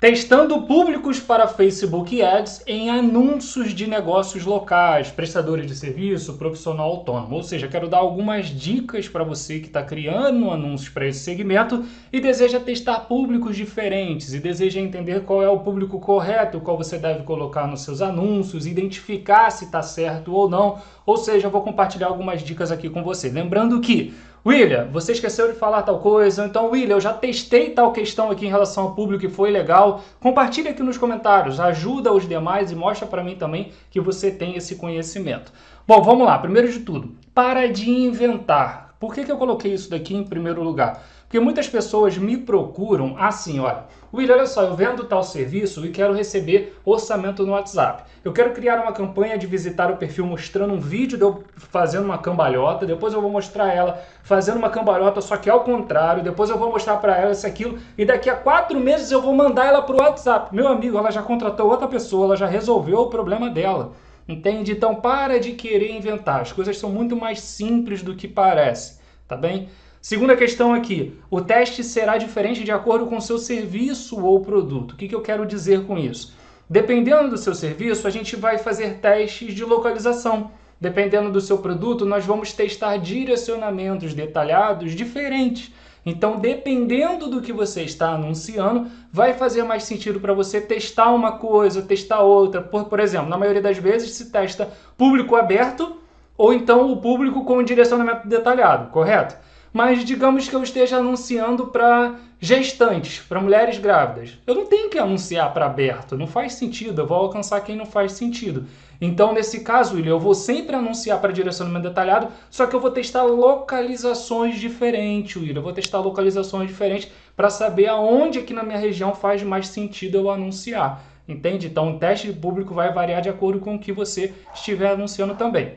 Testando públicos para Facebook Ads em anúncios de negócios locais, prestadores de serviço, profissional autônomo. Ou seja, quero dar algumas dicas para você que está criando anúncios para esse segmento e deseja testar públicos diferentes e deseja entender qual é o público correto, qual você deve colocar nos seus anúncios, identificar se está certo ou não. Ou seja, eu vou compartilhar algumas dicas aqui com você. Lembrando que William, você esqueceu de falar tal coisa, então William, eu já testei tal questão aqui em relação ao público e foi legal. Compartilha aqui nos comentários, ajuda os demais e mostra para mim também que você tem esse conhecimento. Bom, vamos lá, primeiro de tudo, para de inventar. Por que eu coloquei isso daqui em primeiro lugar? Porque muitas pessoas me procuram assim, olha, William, olha só, eu vendo tal serviço e quero receber orçamento no WhatsApp. Eu quero criar uma campanha de visitar o perfil mostrando um vídeo de eu fazendo uma cambalhota, depois eu vou mostrar ela fazendo uma cambalhota, só que ao contrário, depois eu vou mostrar para ela isso, aquilo, e daqui a 4 meses eu vou mandar ela para o WhatsApp. Meu amigo, ela já contratou outra pessoa, ela já resolveu o problema dela. Entende? Então para de querer inventar. As coisas são muito mais simples do que parece, tá bem? Segunda questão aqui, o teste será diferente de acordo com o seu serviço ou produto. O que eu quero dizer com isso? Dependendo do seu serviço, a gente vai fazer testes de localização. Dependendo do seu produto, nós vamos testar direcionamentos detalhados diferentes. Então, dependendo do que você está anunciando, vai fazer mais sentido para você testar uma coisa, testar outra. Por exemplo, na maioria das vezes se testa público aberto ou então o público com direcionamento detalhado, correto? Mas digamos que eu esteja anunciando para gestantes, para mulheres grávidas. Eu não tenho que anunciar para aberto, não faz sentido, eu vou alcançar quem não faz sentido. Então, nesse caso, William, eu vou sempre anunciar para direcionamento detalhado, só que eu vou testar localizações diferentes, William. Eu vou testar localizações diferentes para saber aonde aqui na minha região faz mais sentido eu anunciar. Entende? Então, o teste público vai variar de acordo com o que você estiver anunciando também.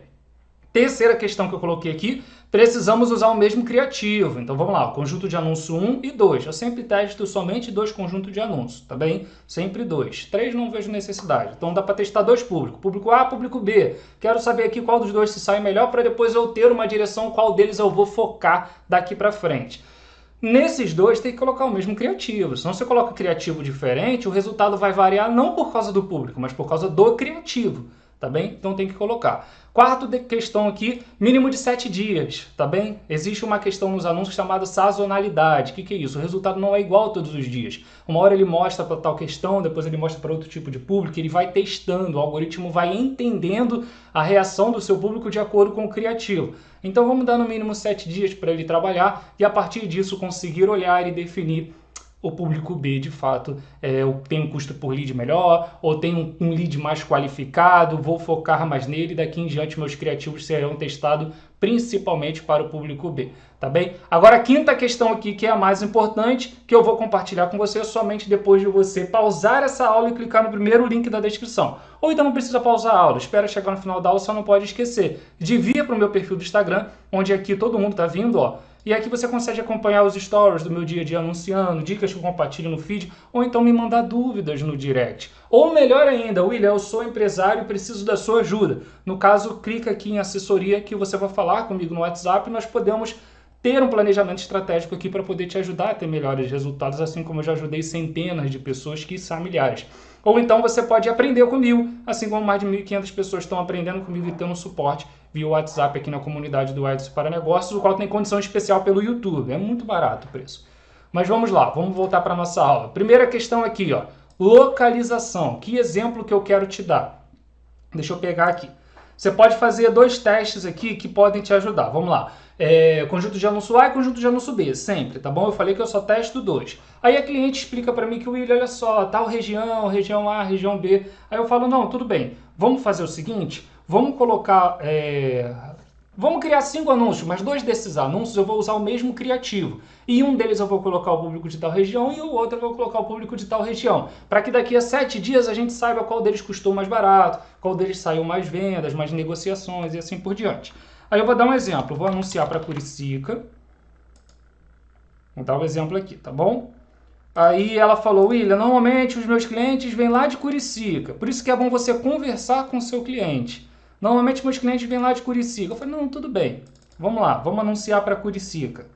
Terceira questão que eu coloquei aqui, precisamos usar o mesmo criativo. Então vamos lá, conjunto de anúncio 1 e 2. Eu sempre testo somente 2 conjuntos de anúncios, tá bem? Sempre 2. 3 não vejo necessidade. Então dá para testar 2 públicos, público A, público B. Quero saber aqui qual dos dois se sai melhor para depois eu ter uma direção qual deles eu vou focar daqui para frente. Nesses dois tem que colocar o mesmo criativo. Se não você coloca criativo diferente, o resultado vai variar não por causa do público, mas por causa do criativo. Tá bem? Então tem que colocar. Quarta questão aqui, mínimo de 7 dias, tá bem? Existe uma questão nos anúncios chamada sazonalidade. O que é isso? O resultado não é igual todos os dias. Uma hora ele mostra para tal questão, depois ele mostra para outro tipo de público, ele vai testando, o algoritmo vai entendendo a reação do seu público de acordo com o criativo. Então vamos dar no mínimo 7 dias para ele trabalhar e a partir disso conseguir olhar e definir o público B, de fato, tem um custo por lead melhor, ou tem um lead mais qualificado, vou focar mais nele, daqui em diante meus criativos serão testados principalmente para o público B, tá bem? Agora a quinta questão aqui, que é a mais importante, que eu vou compartilhar com você somente depois de você pausar essa aula e clicar no primeiro link da descrição. Ou então não precisa pausar a aula, espera chegar no final da aula, só não pode esquecer de vir para o meu perfil do Instagram, onde aqui todo mundo está vindo, ó. E aqui você consegue acompanhar os stories do meu dia a dia anunciando, dicas que eu compartilho no feed, ou então me mandar dúvidas no direct. Ou melhor ainda, William, eu sou empresário e preciso da sua ajuda. No caso, clica aqui em assessoria que você vai falar comigo no WhatsApp e nós podemos ter um planejamento estratégico aqui para poder te ajudar a ter melhores resultados, assim como eu já ajudei centenas de pessoas, quiçá milhares. Ou então você pode aprender comigo, assim como mais de 1.500 pessoas estão aprendendo comigo e tendo suporte via WhatsApp aqui na comunidade do Edson para Negócios, o qual tem condição especial pelo YouTube. É muito barato o preço. Mas vamos lá, vamos voltar para a nossa aula. Primeira questão aqui, ó, localização. Que exemplo que eu quero te dar? Deixa eu pegar aqui. Você pode fazer 2 testes aqui que podem te ajudar. Vamos lá. Conjunto de anúncio A e conjunto de anúncio B, sempre, tá bom? Eu falei que eu só testo 2. Aí a cliente explica para mim que, William, olha só, tal região, região A, região B. Aí eu falo, não, tudo bem, vamos fazer o seguinte, vamos colocar... Vamos criar 5 anúncios, mas 2 desses anúncios eu vou usar o mesmo criativo. E um deles eu vou colocar o público de tal região e o outro eu vou colocar o público de tal região. Para que daqui a 7 dias a gente saiba qual deles custou mais barato, qual deles saiu mais vendas, mais negociações e assim por diante. Aí eu vou dar um exemplo, vou anunciar para Curicica. Vou dar um exemplo aqui, tá bom? Aí ela falou, William, normalmente os meus clientes vêm lá de Curicica, por isso que é bom você conversar com o seu cliente. Normalmente meus clientes vêm lá de Curicica. Eu falei, não, tudo bem, vamos lá, vamos anunciar para Curicica.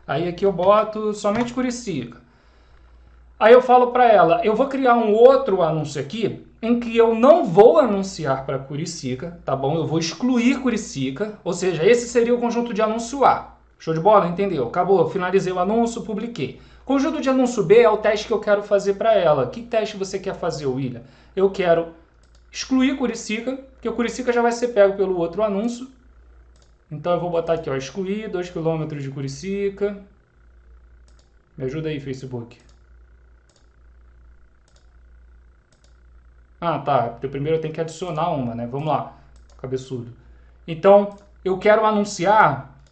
Aí aqui eu boto somente Curicica. Aí eu falo para ela, eu vou criar um outro anúncio aqui em que eu não vou anunciar para Curicica, tá bom? Eu vou excluir Curicica, ou seja, esse seria o conjunto de anúncio A. Show de bola? Entendeu? Acabou, finalizei o anúncio, publiquei. Conjunto de anúncio B é o teste que eu quero fazer para ela. Que teste você quer fazer, William? Eu quero excluir Curicica, porque o Curicica já vai ser pego pelo outro anúncio. Então eu vou botar aqui, ó, excluir 2 km de Curicica. Me ajuda aí, Facebook. Ah, tá. Primeiro eu tenho que adicionar uma, né? Vamos lá, cabeçudo. Então, eu quero anunciar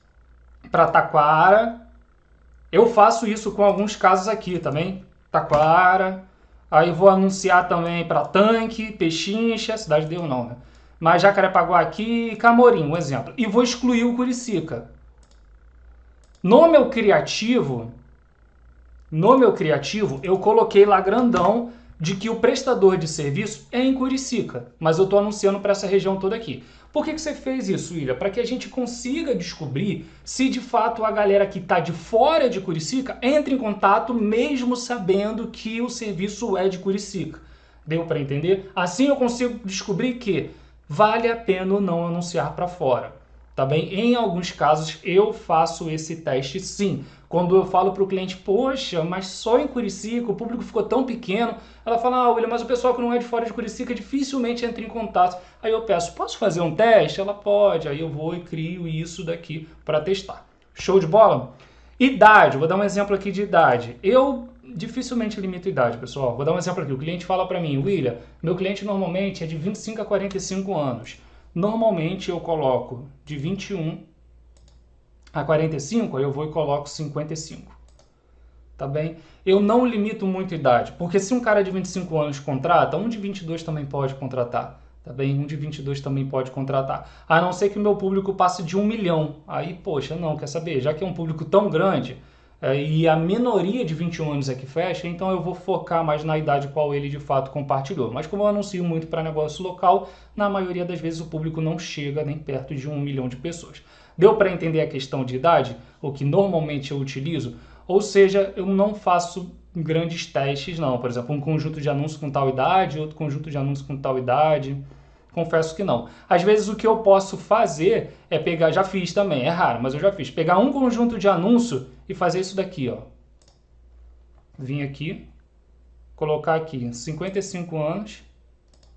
para Taquara. Eu faço isso com alguns casos aqui também. Taquara. Aí vou anunciar também para Tanque, Pechincha, Cidade Deus não, né? Mas Jacarepaguá aqui e Camorim, um exemplo. E vou excluir o Curicica. No meu criativo, eu coloquei lá grandão de que o prestador de serviço é em Curicica, mas eu estou anunciando para essa região toda aqui. Por que você fez isso, William? Para que a gente consiga descobrir se de fato a galera que está de fora de Curicica entra em contato mesmo sabendo que o serviço é de Curicica. Deu para entender? Assim eu consigo descobrir que vale a pena ou não anunciar para fora. Tá bem? Em alguns casos eu faço esse teste sim. Quando eu falo para o cliente, poxa, mas só em Curicica, o público ficou tão pequeno, ela fala, ah, William, mas o pessoal que não é de fora de Curicica dificilmente entra em contato. Aí eu peço, posso fazer um teste? Ela pode, aí eu vou e crio isso daqui para testar. Show de bola? Idade, vou dar um exemplo aqui de idade. Eu dificilmente limito idade, pessoal. Vou dar um exemplo aqui. O cliente fala para mim, William, meu cliente normalmente é de 25 a 45 anos. Normalmente eu coloco de 21 a 45, aí eu vou e coloco 55. Tá bem? Eu não limito muito a idade, porque se um cara de 25 anos contrata, um de 22 também pode contratar. Tá bem? Um de 22 também pode contratar. A não ser que o meu público passe de 1 milhão. Aí, poxa, não, quer saber? Já que é um público tão grande, e a minoria de 21 anos é que fecha, então eu vou focar mais na idade qual ele de fato compartilhou. Mas como eu anuncio muito para negócio local, na maioria das vezes o público não chega nem perto de 1 milhão de pessoas. Deu para entender a questão de idade? O que normalmente eu utilizo? Ou seja, eu não faço grandes testes não. Por exemplo, um conjunto de anúncios com tal idade, outro conjunto de anúncios com tal idade. Confesso que não. Às vezes o que eu posso fazer é pegar, já fiz também, é raro, mas eu já fiz, pegar um conjunto de anúncio e fazer isso daqui, ó. Vim aqui, colocar aqui 55 anos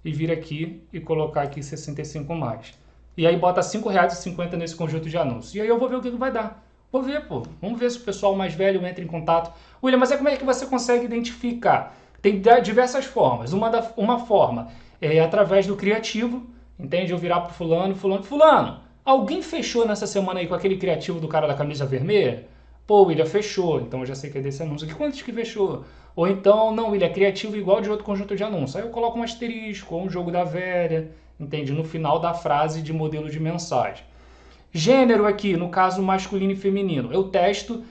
e vir aqui e colocar aqui 65 mais. E aí bota R$5,50 nesse conjunto de anúncios. E aí eu vou ver o que vai dar. Vou ver, pô. Vamos ver se o pessoal mais velho entra em contato. William, mas como é que você consegue identificar? Tem diversas formas. Uma forma é através do criativo, entende? Eu virar pro fulano, alguém fechou nessa semana aí com aquele criativo do cara da camisa vermelha? Pô, William, fechou, então eu já sei que é desse anúncio aqui. Quantos que fechou? Ou então, não, William, é criativo igual de outro conjunto de anúncios. Aí eu coloco um asterisco, ou um jogo da velha, entende? No final da frase de modelo de mensagem. Gênero aqui, no caso masculino e feminino. Eu testo,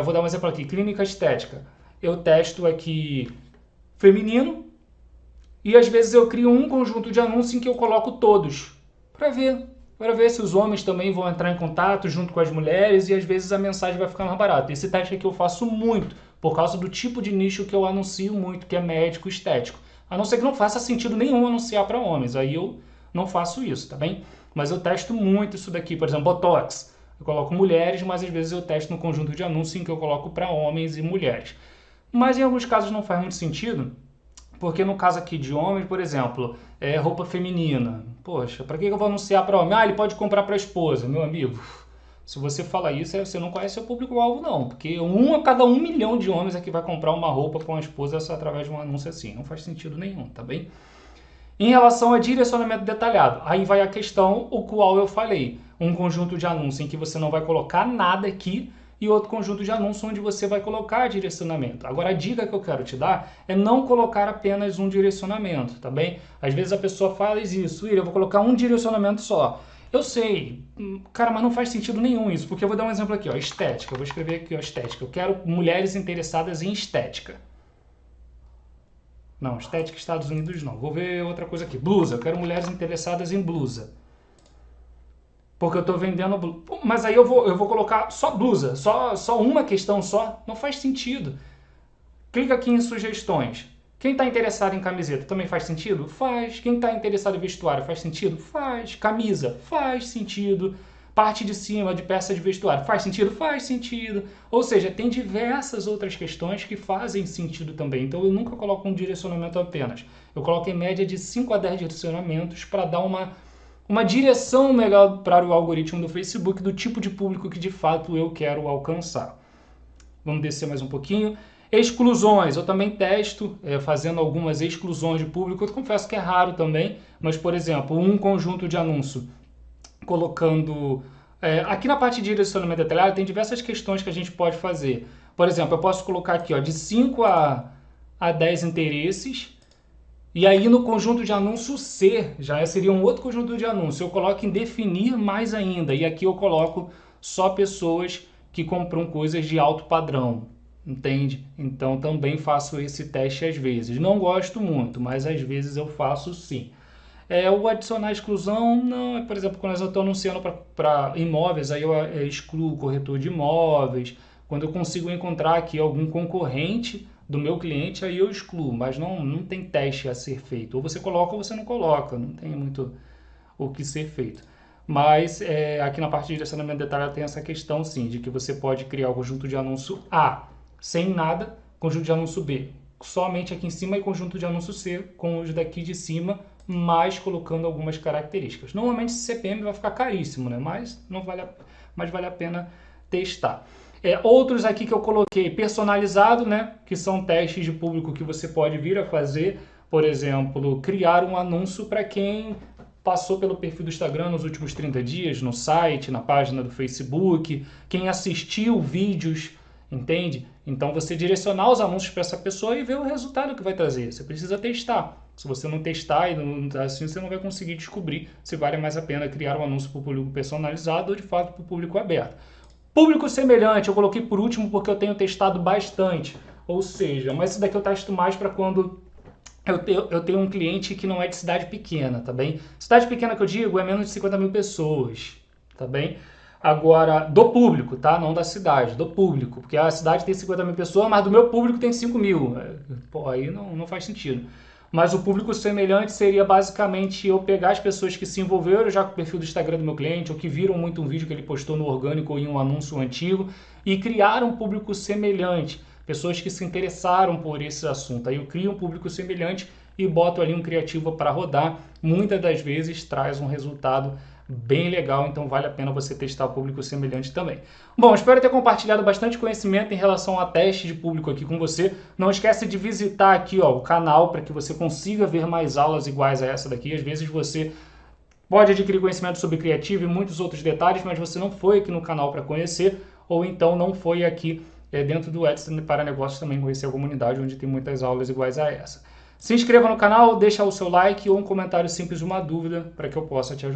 vou dar um exemplo aqui, clínica estética. Eu testo aqui feminino, e às vezes eu crio um conjunto de anúncios em que eu coloco todos, para ver se os homens também vão entrar em contato junto com as mulheres, e às vezes a mensagem vai ficar mais barata. Esse teste aqui eu faço muito, por causa do tipo de nicho que eu anuncio muito, que é médico estético. A não ser que não faça sentido nenhum anunciar para homens, aí eu não faço isso, tá bem? Mas eu testo muito isso daqui, por exemplo, Botox. Eu coloco mulheres, mas às vezes eu testo no conjunto de anúncios em que eu coloco para homens e mulheres. Mas em alguns casos não faz muito sentido, porque no caso aqui de homens, por exemplo, roupa feminina. Poxa, para que eu vou anunciar para homem? Ah, ele pode comprar para a esposa, meu amigo. Se você fala isso, você não conhece o público-alvo não, porque a cada 1 milhão de homens aqui vai comprar uma roupa com a esposa só através de um anúncio assim. Não faz sentido nenhum, tá bem? Em relação a direcionamento detalhado, aí vai a questão o qual eu falei. Um conjunto de anúncios em que você não vai colocar nada aqui e outro conjunto de anúncios onde você vai colocar direcionamento. Agora, a dica que eu quero te dar é não colocar apenas um direcionamento, tá bem? Às vezes a pessoa fala isso, eu vou colocar um direcionamento só. Eu sei, cara, mas não faz sentido nenhum isso, porque eu vou dar um exemplo aqui, ó, estética. Eu vou escrever aqui, ó, estética. Eu quero mulheres interessadas em estética. Não, estética Estados Unidos não. Vou ver outra coisa aqui. Blusa. Eu quero mulheres interessadas em blusa. Porque eu estou vendendo blusa. Mas aí eu vou colocar só blusa. Só uma questão só. Não faz sentido. Clica aqui em sugestões. Quem está interessado em camiseta também faz sentido? Faz. Quem está interessado em vestuário faz sentido? Faz. Camisa? Faz sentido. Parte de cima de peça de vestuário faz sentido? Faz sentido. Ou seja, tem diversas outras questões que fazem sentido também. Então eu nunca coloco um direcionamento apenas. Eu coloco em média de 5 a 10 direcionamentos para dar uma direção melhor para o algoritmo do Facebook do tipo de público que de fato eu quero alcançar. Vamos descer mais um pouquinho. Exclusões, eu também testo fazendo algumas exclusões de público. Eu confesso que é raro também, mas por exemplo, um conjunto de anúncio colocando... aqui na parte de direcionamento detalhado tem diversas questões que a gente pode fazer. Por exemplo, eu posso colocar aqui de 5 a 10 interesses, e aí no conjunto de anúncio C, já seria um outro conjunto de anúncio, eu coloco em definir mais ainda, e aqui eu coloco só pessoas que compram coisas de alto padrão, entende? Então também faço esse teste às vezes. Não gosto muito, mas às vezes eu faço sim. O adicionar exclusão, não, por exemplo, quando eu estou anunciando para imóveis, aí eu excluo o corretor de imóveis. Quando eu consigo encontrar aqui algum concorrente do meu cliente, aí eu excluo, mas não tem teste a ser feito. Ou você coloca ou você não coloca, não tem muito o que ser feito. Mas aqui na parte de direcionamento detalhado tem essa questão sim, de que você pode criar o conjunto de anúncio A sem nada, conjunto de anúncio B somente aqui em cima e conjunto de anúncio C com os daqui de cima, mas colocando algumas características. Normalmente esse CPM vai ficar caríssimo, né? Mas vale a pena testar. Outros aqui que eu coloquei personalizado, né? Que são testes de público que você pode vir a fazer. Por exemplo, criar um anúncio para quem passou pelo perfil do Instagram nos últimos 30 dias, no site, na página do Facebook, quem assistiu vídeos, entende? Então você direcionar os anúncios para essa pessoa e ver o resultado que vai trazer. Você precisa testar. Se você não testar e não assim, você não vai conseguir descobrir se vale mais a pena criar um anúncio para o público personalizado ou de fato para o público aberto. Público semelhante eu coloquei por último porque eu tenho testado bastante. Ou seja, mas isso daqui eu testo mais para quando eu tenho um cliente que não é de cidade pequena, tá bem? Cidade pequena que eu digo é menos de 50 mil pessoas, tá bem? Agora, do público, tá? Não da cidade, do público. Porque a cidade tem 50 mil pessoas, mas do meu público tem 5 mil. Pô, aí não faz sentido. Mas o público semelhante seria basicamente eu pegar as pessoas que se envolveram já com o perfil do Instagram do meu cliente, ou que viram muito um vídeo que ele postou no orgânico ou em um anúncio antigo, e criar um público semelhante. Pessoas que se interessaram por esse assunto. Aí eu crio um público semelhante e boto ali um criativo para rodar. Muitas das vezes traz um resultado bem legal, então vale a pena você testar o público semelhante também. Bom, espero ter compartilhado bastante conhecimento em relação a teste de público aqui com você. Não esquece de visitar aqui o canal para que você consiga ver mais aulas iguais a essa daqui. Às vezes você pode adquirir conhecimento sobre criativo e muitos outros detalhes, mas você não foi aqui no canal para conhecer, ou então não foi aqui dentro do Edson para Negócios também conhecer a comunidade onde tem muitas aulas iguais a essa. Se inscreva no canal, deixa o seu like ou um comentário simples, uma dúvida para que eu possa te ajudar.